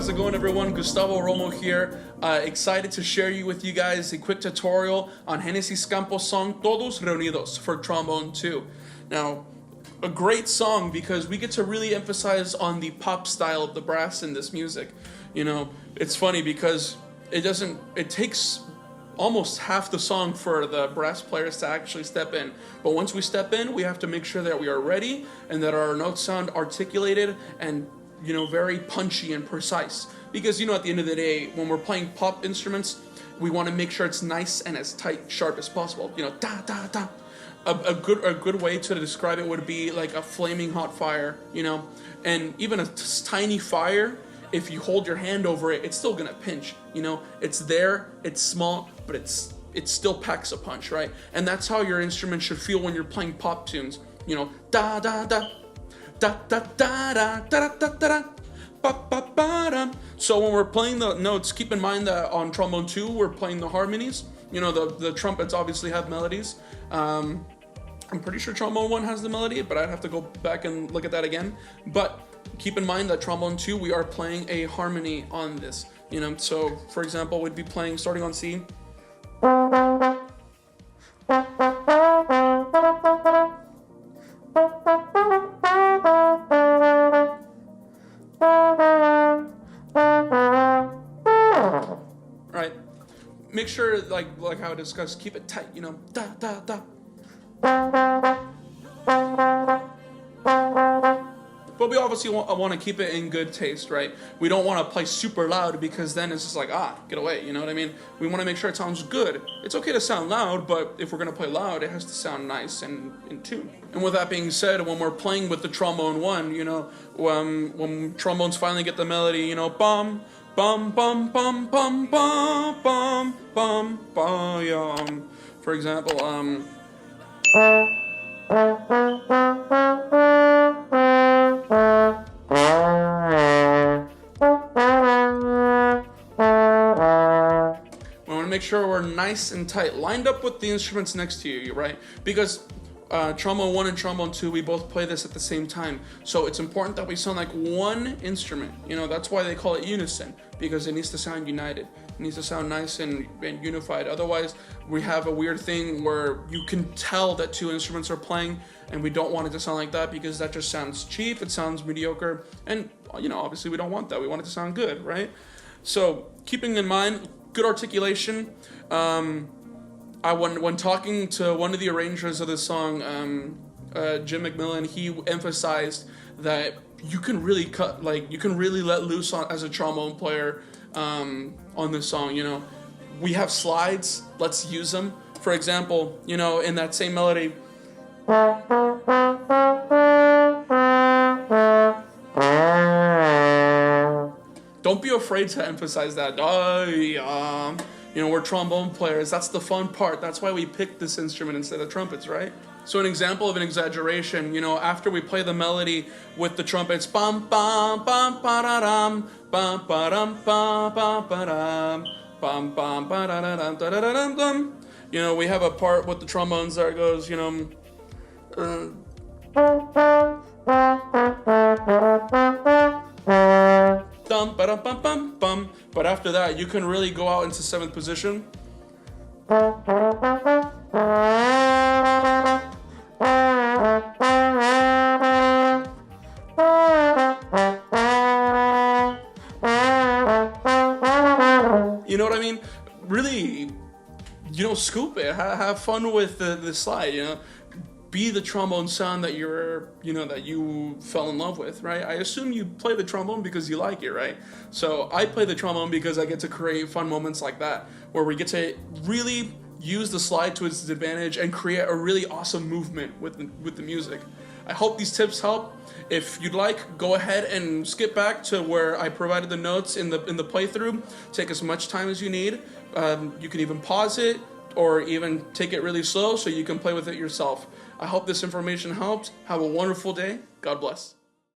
how's it going everyone? Gustavo Romo here, excited to share with you guys a quick tutorial on GenesisCampos song Todos, reunidos for Trombón 2. Now, a great song because we get to really emphasize on the pop style of the brass in this music. You know, it's funny because it takes almost half the song for the brass players to actually step in. But once we step in, we have to make sure that we are ready and that our notes sound articulated and, you know, very punchy and precise. Because, you know, at the end of the day, when we're playing pop instruments, we want to make sure it's nice and as tight, sharp as possible. You know, da da da. A good way to describe it would be like a flaming hot fire, you know, and even a tiny fire. If you hold your hand over it, it's still gonna pinch, you know. It's there, it's small, but it still packs a punch, right? And that's how your instrument should feel when you're playing pop tunes, you know. Da da da, da da da da da da da da. Ba, ba, ba, da. So when we're playing the notes, keep in mind that on Trombone 2 we're playing the harmonies. You know, the trumpets obviously have melodies. I'm pretty sure Trombone 1 has the melody, but I'd have to go back and look at that again. But keep in mind that Trombone 2, we are playing a harmony on this. You know, so for example, we'd be playing starting on C. Right. Make sure, like how I discussed, keep it tight. You know, da da da. But we obviously want to keep it in good taste, right? We don't want to play super loud because then it's just like, get away, you know what I mean? We want to make sure it sounds good. It's okay to sound loud, but if we're going to play loud, it has to sound nice and in tune. And with that being said, when we're playing with the Trombone 1, you know, when trombones finally get the melody, you know, bum, bum, bum, bum, bum, bum, bum, bum, bum, for example, make sure we're nice and tight, lined up with the instruments next to you, right? Because Trombone 1 and Trombone 2, we both play this at the same time. So it's important that we sound like one instrument. You know, that's why they call it unison, because it needs to sound united. It needs to sound nice and unified. Otherwise, we have a weird thing where you can tell that two instruments are playing, and we don't want it to sound like that because that just sounds cheap, it sounds mediocre, and, you know, obviously we don't want that. We want it to sound good, right? So keeping in mind, good articulation. When talking to one of the arrangers of this song, Jim McMillan, he emphasized that you can really let loose as a trombone player on this song. You know, we have slides. Let's use them. For example, you know, in that same melody. Don't be afraid to emphasize that. You know, we're trombone players. That's the fun part. That's why we picked this instrument instead of trumpets, right? So an example of an exaggeration, you know, after we play the melody with the trumpets, bum bum bum ba-da-dum, bum ba-dum bum bum ba-dum, bum bum ba-da-dum da-da-dum-dum. You know, we have a part with the trombones that goes, you know, dum ba dum bum bum bum. But after that, you can really go out into 7th position. You know what I mean? Really, you know, scoop it. Have fun with the slide. You know. Be the trombone sound that you fell in love with, right? I assume you play the trombone because you like it, right? So I play the trombone because I get to create fun moments like that, where we get to really use the slide to its advantage and create a really awesome movement with the music. I hope these tips help. If you'd like, go ahead and skip back to where I provided the notes in the playthrough. Take as much time as you need. You can even pause it or even take it really slow so you can play with it yourself. I hope this information helped. Have a wonderful day. God bless.